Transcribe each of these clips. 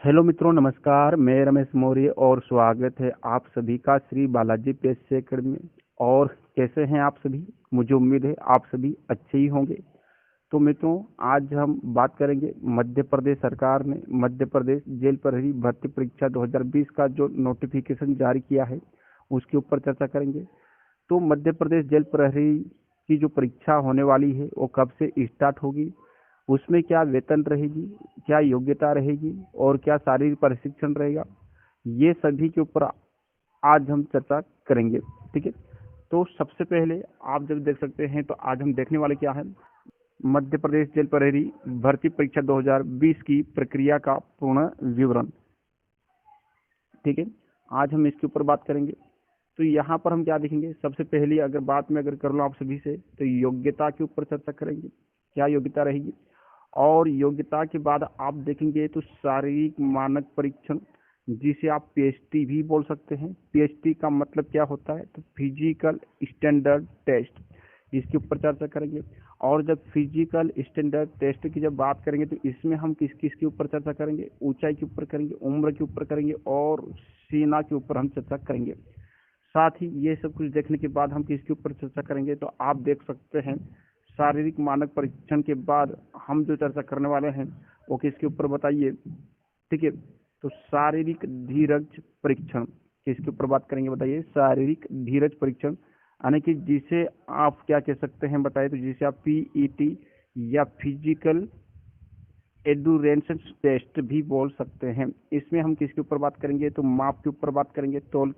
Hello मित्रों, नमस्कार। मैं रमेश मौर्य और स्वागत है आप सभी का श्री बालाजी पीएससी एकेडमी में। और कैसे हैं आप सभी? मुझे उम्मीद है आप सभी अच्छे ही होंगे। तो मित्रों, आज हम बात करेंगे मध्य प्रदेश सरकार ने मध्य प्रदेश जेल प्रहरी भर्ती परीक्षा 2020 का जो नोटिफिकेशन जारी किया है उसके ऊपर चर्चा करेंगे। तो मध्य प्रदेश जेल प्रहरी की जो परीक्षा होने वाली है वो कब से स्टार्ट होगी, उसमें क्या वेतन रहेगी, क्या योग्यता रहेगी और क्या शारीरिक प्रशिक्षण रहेगा, ये सभी के ऊपर आज हम चर्चा करेंगे। ठीक है। तो सबसे पहले आप जब देख सकते हैं तो आज हम देखने वाले क्या है, मध्य प्रदेश जेल प्रहरी भर्ती परीक्षा 2020 की प्रक्रिया का पूर्ण विवरण। ठीक है। आज हम इसके ऊपर बात करेंगे। तो यहाँ पर हम क्या देखेंगे, सबसे पहली अगर बात में अगर कर लो आप सभी से तो योग्यता के ऊपर चर्चा करेंगे, क्या योग्यता रहेगी। और योग्यता के बाद आप देखेंगे तो शारीरिक मानक परीक्षण, जिसे आप पीएचटी भी बोल सकते हैं। पीएचटी का मतलब क्या होता है, तो फिजिकल स्टैंडर्ड टेस्ट, इसके ऊपर चर्चा करेंगे। और जब फिजिकल स्टैंडर्ड टेस्ट की जब बात करेंगे तो इसमें हम किस किस के ऊपर चर्चा करेंगे, ऊंचाई के ऊपर करेंगे, उम्र के ऊपर करेंगे और सीना के ऊपर हम चर्चा करेंगे। साथ ही ये सब कुछ देखने के बाद हम किसके ऊपर चर्चा करेंगे, तो आप देख सकते हैं शारीरिक मानक परीक्षण के बाद हम जो चर्चा करने वाले हैं वो किसके ऊपर बताइए। ठीक है। तो शारीरिक धीरज परीक्षण, किसके ऊपर बात करेंगे बताइए, शारीरिक धीरज परीक्षण, यानी कि जिसे आप क्या कह सकते हैं बताइए, तो जिसे आप पीईटी या फिजिकल एंडुरेंस टेस्ट भी बोल सकते हैं। इसमें हम किसके ऊपर बात करेंगे, तो माप के ऊपर बात करेंगे। तोल,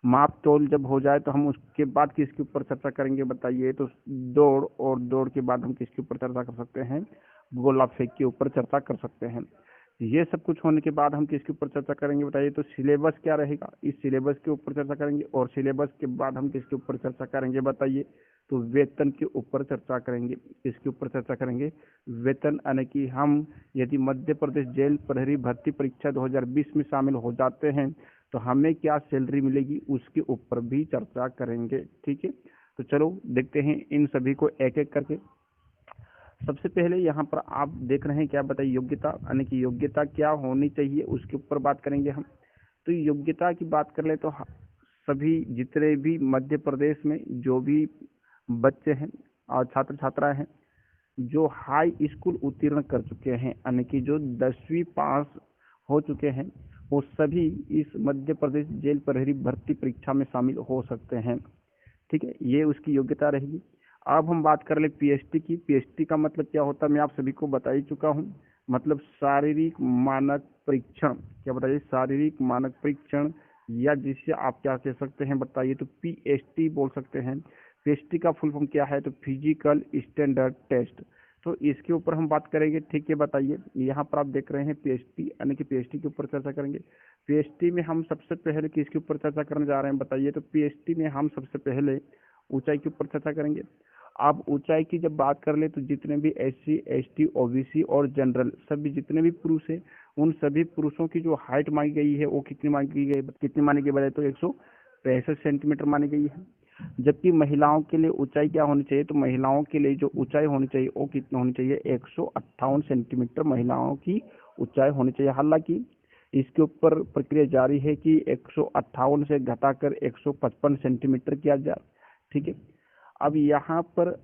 माप तोल जब हो जाए तो हम उसके बाद किसके ऊपर चर्चा करेंगे बताइए, तो दौड़, और दौड़ के बाद हम किसके ऊपर चर्चा कर सकते हैं, गोला फेंक के ऊपर चर्चा कर सकते हैं। ये सब कुछ होने के बाद हम किसके ऊपर चर्चा करेंगे बताइए, तो सिलेबस क्या रहेगा, इस सिलेबस के ऊपर चर्चा करेंगे। और सिलेबस के बाद हम किसके ऊपर चर्चा करेंगे बताइए, तो वेतन के ऊपर चर्चा करेंगे। किसके ऊपर चर्चा करेंगे, वेतन, यानी कि हम यदि मध्य प्रदेश जेल प्रहरी भर्ती परीक्षा 2020 में शामिल हो जाते हैं तो हमें क्या सैलरी मिलेगी, उसके ऊपर भी चर्चा करेंगे। ठीक है। तो चलो देखते हैं इन सभी को एक एक करके। सबसे पहले यहाँ पर आप देख रहे हैं क्या बताइए, योग्यता, यानी कि योग्यता क्या होनी चाहिए उसके ऊपर बात करेंगे हम। तो योग्यता की बात कर ले तो सभी जितने भी मध्य प्रदेश में जो भी बच्चे हैं और छात्र छात्राएं हैं जो हाई स्कूल उत्तीर्ण कर चुके हैं, यानी कि जो 10वीं पास हो चुके हैं, वो सभी इस मध्य प्रदेश जेल प्रहरी भर्ती परीक्षा में शामिल हो सकते हैं। ठीक है, ये उसकी योग्यता रहेगी। अब हम बात कर ले पीएचटी की। पीएचटी का मतलब क्या होता है मैं आप सभी को बता ही चुका हूँ, मतलब शारीरिक मानक परीक्षण। क्या बताइए, शारीरिक मानक परीक्षण, या जिसे आप क्या कह सकते हैं बताइए, तो पीएचटी बोल सकते हैं। पीएचटी का फुल फॉर्म क्या है, तो फिजिकल स्टैंडर्ड टेस्ट। तो इसके ऊपर हम बात करेंगे। ठीक है, बताइए, यहाँ पर आप देख रहे हैं पीएचटी, यानी कि पीएचटी के ऊपर चर्चा करेंगे। पीएचटी में हम सबसे पहले किसके ऊपर चर्चा करने जा रहे हैं बताइए, तो पीएचटी में हम सबसे पहले ऊंचाई के ऊपर चर्चा करेंगे। आप ऊंचाई की जब बात कर ले तो जितने भी एससी एसटी ओबीसी और जनरल सभी जितने भी पुरुष हैं, उन सभी पुरुषों की जो हाइट मांगी गई है वो कितनी मांगी गई, कितनी मानी गई बताइए, तो 165 सेंटीमीटर मानी गई है। जबकि महिलाओं के लिए ऊंचाई क्या होनी चाहिए, तो महिलाओं के लिए जो ऊंचाई होनी चाहिए वो कितनी होनी चाहिए, 158 सेंटीमीटर महिलाओं की ऊंचाई होनी चाहिए। हालांकि इसके ऊपर प्रक्रिया जारी है कि 158 से घटाकर 155 सेंटीमीटर किया जाए। ठीक है। अब यहाँ पर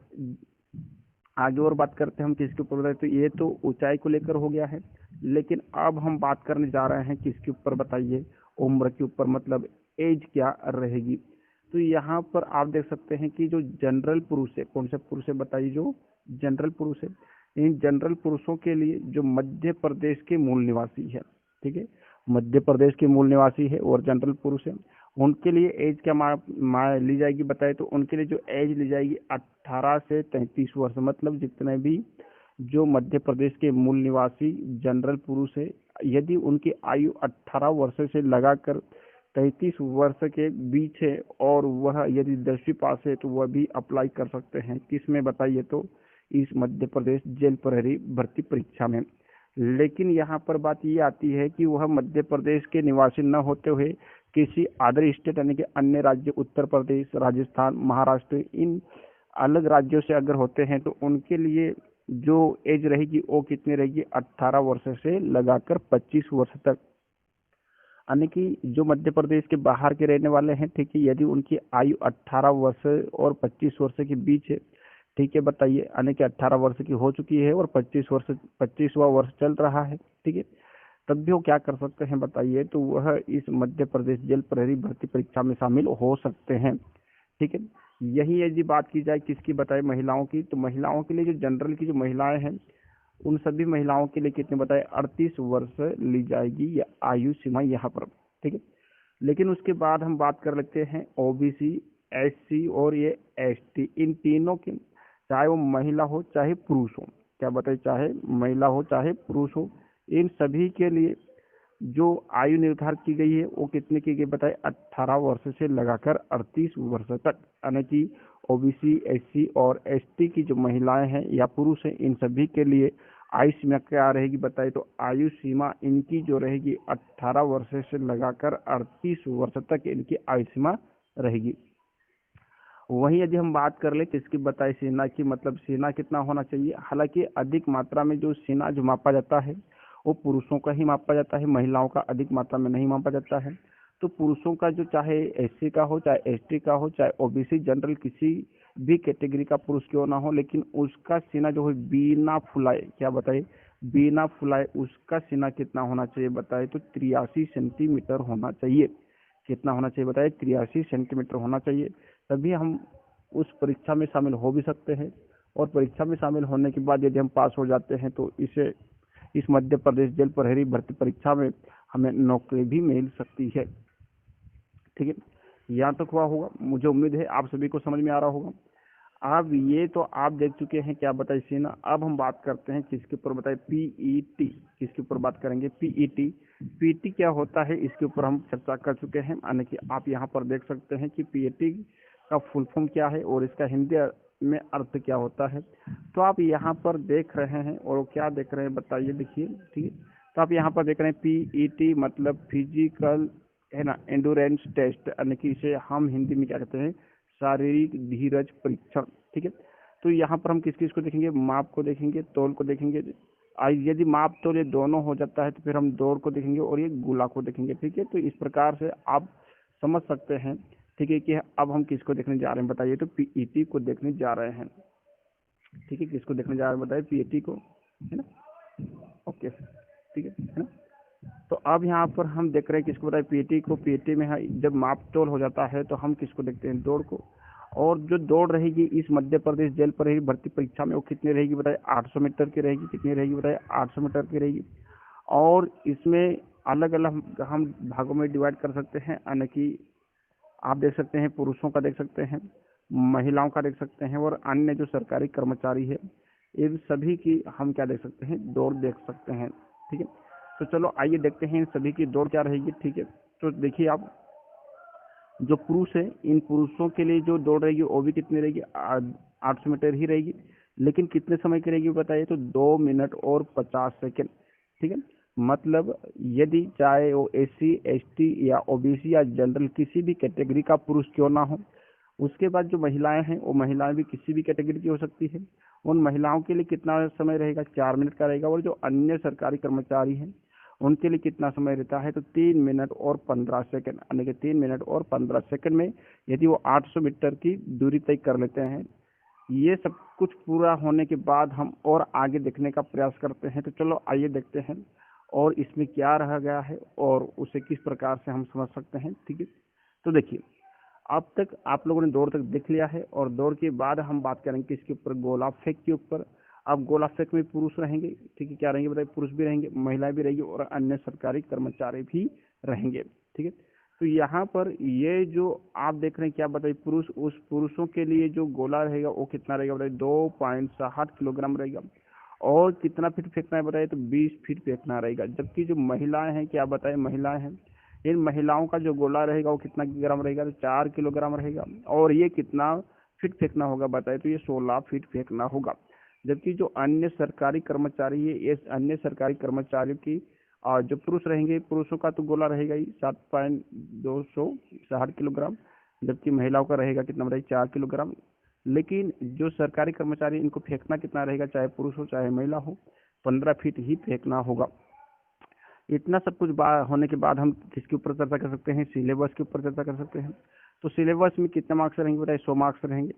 आगे और बात करते हैं हम किसके ऊपर बताए, तो ये तो ऊंचाई को लेकर हो गया है। लेकिन अब हम बात करने जा रहे हैं किसके ऊपर बताइए, उम्र के ऊपर, मतलब एज क्या रहेगी। तो यहाँ पर आप देख सकते हैं कि जो जनरल पुरुष है, कौन से पुरुष है बताइए, जो जनरल पुरुष है, इन जनरल पुरुषों के लिए जो मध्य प्रदेश के मूल निवासी है, ठीक है, मध्य प्रदेश के मूल निवासी है और जनरल पुरुष है, उनके लिए एज क्या ली जाएगी बताए, तो उनके लिए जो एज ली जाएगी 18 से 33 वर्ष। मतलब जितने भी जो मध्य प्रदेश के मूल निवासी जनरल पुरुष है, यदि उनकी आयु 18 वर्ष से लगाकर 33 वर्ष के बीच है और वह यदि 10वीं पास है तो वह भी अप्लाई कर सकते हैं। किस में बताइए, तो इस मध्य प्रदेश जेल प्रहरी भर्ती परीक्षा में। लेकिन यहाँ पर बात ये आती है कि वह मध्य प्रदेश के निवासी न होते हुए किसी अदर स्टेट, यानी कि अन्य राज्य, उत्तर प्रदेश, राजस्थान, महाराष्ट्र, इन अलग राज्यों से अगर होते हैं तो उनके लिए जो एज रहेगी वो कितनी रहेगी, 18 वर्ष से लगाकर 25 वर्ष तक। यानी कि जो मध्य प्रदेश के बाहर के रहने वाले हैं, ठीक है, यदि उनकी आयु 18 वर्ष और 25 वर्ष के बीच है, ठीक है, बताइए, यानी कि 18 वर्ष की हो चुकी है और 25वां वर्ष चल रहा है, ठीक है, तब भी वो क्या कर सकते हैं बताइए, तो वह इस मध्य प्रदेश जेल प्रहरी भर्ती परीक्षा में शामिल हो सकते हैं, ठीक है। यही यदि बात की जाए किसकी बताए, महिलाओं की, तो महिलाओं के लिए जो जनरल की जो महिलाएं हैं, उन सभी महिलाओं के लिए कितने बताए, 38 वर्ष ली जाएगी या आयु सीमा यहाँ पर, ठीक है। लेकिन उसके बाद हम बात कर लेते हैं ओबीसी, एससी और ये एसटी, इन तीनों की, चाहे वो महिला हो चाहे पुरुष हो, क्या बताइए, चाहे महिला हो चाहे पुरुष हो, इन सभी के लिए जो आयु निर्धारित की गई है वो कितने की गई बताए, 18 वर्ष से लगाकर 38 वर्ष तक। यानी कि ओबीसी, एससी और एसटी की जो महिलाएं हैं या पुरुष हैं, इन सभी के लिए आयु सीमा क्या रहेगी बताइए, तो आयु सीमा इनकी जो रहेगी 18 वर्ष से लगाकर 38 वर्ष तक इनकी आयु सीमा रहेगी। वहीं यदि हम बात कर ले किसकी बताए, सेना की, मतलब सेना कितना होना चाहिए, हालांकि अधिक मात्रा में जो सेना जो मापा जाता है वो पुरुषों का ही मापा जाता है, महिलाओं का अधिक मात्रा में नहीं मापा जाता है। तो पुरुषों का जो, चाहे एससी का हो चाहे एसटी का हो चाहे ओबीसी जनरल किसी भी कैटेगरी का पुरुष क्यों ना हो, लेकिन उसका सीना जो है बिना फुलाए, क्या बताइए, बिना फुलाए उसका सीना कितना होना चाहिए बताए, तो 83 सेंटीमीटर होना चाहिए। कितना होना चाहिए बताइए, 83 सेंटीमीटर होना चाहिए, तभी हम उस परीक्षा में शामिल हो भी सकते हैं। और परीक्षा में शामिल होने के बाद यदि हम पास हो जाते हैं तो इस मध्य प्रदेश जेल प्रहरी भर्ती परीक्षा में हमें नौकरी भी मिल सकती है, ठीक है। यहाँ तक हुआ होगा, मुझे उम्मीद है आप सभी को समझ में आ रहा होगा। अब ये तो आप देख चुके हैं, क्या बताइए, सीना। अब हम बात करते हैं किसके ऊपर बताइए, पीईटी, किसके ऊपर बात करेंगे, पीईटी। पीईटी क्या होता है इसके ऊपर हम चर्चा कर चुके हैं, यानी कि आप यहाँ पर देख सकते हैं कि पीईटी का फुल फॉर्म क्या है और इसका हिंदी में अर्थ क्या होता है। तो आप यहाँ पर देख रहे हैं, और क्या देख रहे हैं बताइए, देखिए, ठीक है। तो आप यहाँ पर देख रहे हैं पीईटी मतलब फिजिकल, है ना, एंडोरेंस टेस्ट, यानी कि इसे हम हिंदी में क्या कहते हैं, शारीरिक धीरज परीक्षण, ठीक है। तो यहाँ पर हम किस किस को देखेंगे, माप को देखेंगे, तौल को देखेंगे। यदि माप तौल ये दोनों हो जाता है तो फिर हम दौड़ को देखेंगे और ये गोला को देखेंगे, ठीक है। तो इस प्रकार से आप समझ सकते हैं, ठीक है, कि अब हम किसको देखने जा रहे हैं बताइए, तो पीईटी को देखने जा रहे हैं, ठीक है। किसको देखने जा रहे हैं बताइए, पीईटी को, है ना, ओके, ठीक है ना। तो अब यहाँ पर हम देख रहे हैं किसको बताए, पीटी को। पीटी में जब माप तोल हो जाता है तो हम किसको देखते हैं, दौड़ को। और जो दौड़ रहेगी इस मध्य प्रदेश जेल प्रहरी भर्ती परीक्षा में वो कितनी रहेगी बताए, 800 मीटर की रहेगी। कितनी रहेगी बताए, 800 मीटर की रहेगी। और इसमें अलग अलग हम भागों में डिवाइड कर सकते हैं, यानी कि आप देख सकते हैं पुरुषों का देख सकते हैं, महिलाओं का देख सकते हैं, और अन्य जो सरकारी कर्मचारी है इन सभी की हम क्या देख सकते हैं, दौड़ देख सकते हैं, ठीक है। तो चलो आइए देखते हैं इन सभी की दौड़ क्या रहेगी, ठीक है। तो देखिए आप, जो पुरुष है इन पुरुषों के लिए जो दौड़ रहेगी वो भी कितनी रहेगी, 800 मीटर ही रहेगी। लेकिन कितने समय की रहेगी बताइए, तो 2 मिनट और 50 सेकेंड, ठीक है। मतलब यदि चाहे वो एससी, एसटी या ओबीसी या जनरल किसी भी कैटेगरी का पुरुष क्यों ना हो, उसके बाद जो महिलाएं हैं वो महिलाएं भी किसी भी कैटेगरी की हो सकती है, उन महिलाओं के लिए कितना समय रहेगा, 4 मिनट का रहेगा। और जो अन्य सरकारी कर्मचारी हैं उनके लिए कितना समय रहता है, तो 3 मिनट और 15 सेकंड, यानी कि 3 मिनट और 15 सेकंड में यदि वो 800 मीटर की दूरी तय कर लेते हैं। ये सब कुछ पूरा होने के बाद हम और आगे देखने का प्रयास करते हैं। तो चलो आइए देखते हैं और इसमें क्या रह गया है और उसे किस प्रकार से हम समझ सकते हैं, ठीक है। तो देखिए, अब तक आप लोगों ने दौड़ तक देख लिया है, और दौड़ के बाद हम बात करेंगे किसके ऊपर, गोला फेंक के ऊपर। अब गोला फेंक में पुरुष रहेंगे, ठीक है, क्या रहेंगे बताइए, पुरुष भी रहेंगे, महिलाएं भी रहेंगी और अन्य सरकारी कर्मचारी भी रहेंगे, ठीक है। तो यहाँ पर ये जो आप देख रहे हैं क्या बताइए, पुरुष, उस पुरुषों के लिए जो गोला रहेगा वो कितना रहेगा बताइए, 2.60 किलोग्राम रहेगा। और कितना फीट फेंकना है बताइए, तो 20 फीट फेंकना रहेगा। जबकि जो महिलाएं हैं, क्या बताए, महिलाएं हैं, इन महिलाओं का जो गोला रहेगा वो कितना ग्राम रहेगा, तो 4 किलोग्राम रहेगा। और ये कितना फीट फेंकना होगा बताए, तो ये 16 फीट फेंकना होगा। जबकि जो अन्य सरकारी कर्मचारी है, ये अन्य सरकारी कर्मचारियों की जो पुरुष रहेंगे, पुरुषों का तो गोला रहेगा ही 7.260 किलोग्राम, जबकि महिलाओं का रहेगा कितना बताइए, 4 किलोग्राम। लेकिन जो सरकारी कर्मचारी, इनको फेंकना कितना रहेगा, चाहे पुरुष हो चाहे महिला हो, 15 फीट ही फेंकना होगा। इतना सब कुछ होने के बाद हम किसके ऊपर चर्चा कर सकते हैं, सिलेबस के ऊपर चर्चा कर सकते हैं। तो सिलेबस में कितने मार्क्स रहेंगे बताइए, 100 मार्क्स रहेंगे।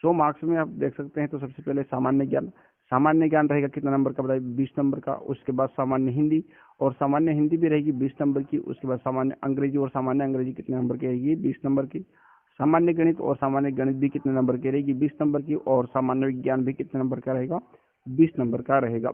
100 मार्क्स में आप देख सकते हैं तो सबसे पहले सामान्य ज्ञान, सामान्य ज्ञान रहेगा कितना नंबर का बताइए, 20 नंबर का। उसके बाद सामान्य हिंदी, और सामान्य हिंदी भी रहेगी 20 नंबर की। उसके बाद सामान्य अंग्रेजी, और सामान्य अंग्रेजी कितने नंबर की रहेगी, 20 नंबर की। सामान्य गणित, और सामान्य गणित भी कितने नंबर की रहेगी, 20 नंबर की। और सामान्य विज्ञान भी कितने नंबर का रहेगा, 20 नंबर का रहेगा।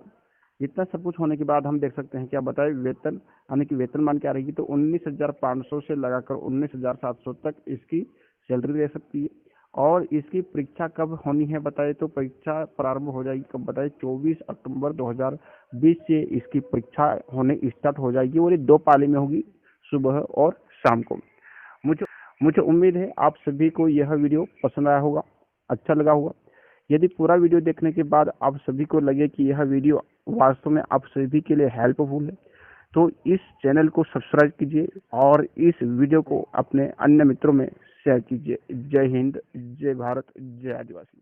इतना सब कुछ होने के बाद हम देख सकते हैं क्या बताए, वेतन, यानी कि वेतनमान क्या रहेगी, तो 19,500 से लगाकर 19,700 तक इसकी सैलरी रह सकती है। और इसकी परीक्षा कब होनी है बताए, तो परीक्षा प्रारंभ हो जाएगी कब बताए, 24 अक्टूबर 2020 से इसकी परीक्षा होने स्टार्ट हो जाएगी, और ये 2 पाली में होगी, सुबह और शाम को। मुझे उम्मीद है आप सभी को यह वीडियो पसंद आया होगा, अच्छा लगा होगा। यदि पूरा वीडियो देखने के बाद आप सभी को लगे कि यह वीडियो वास्तव में आप सभी के लिए हेल्पफुल है, तो इस चैनल को सब्सक्राइब कीजिए और इस वीडियो को अपने अन्य मित्रों में शेयर कीजिए। जय हिंद, जय भारत, जय आदिवासी।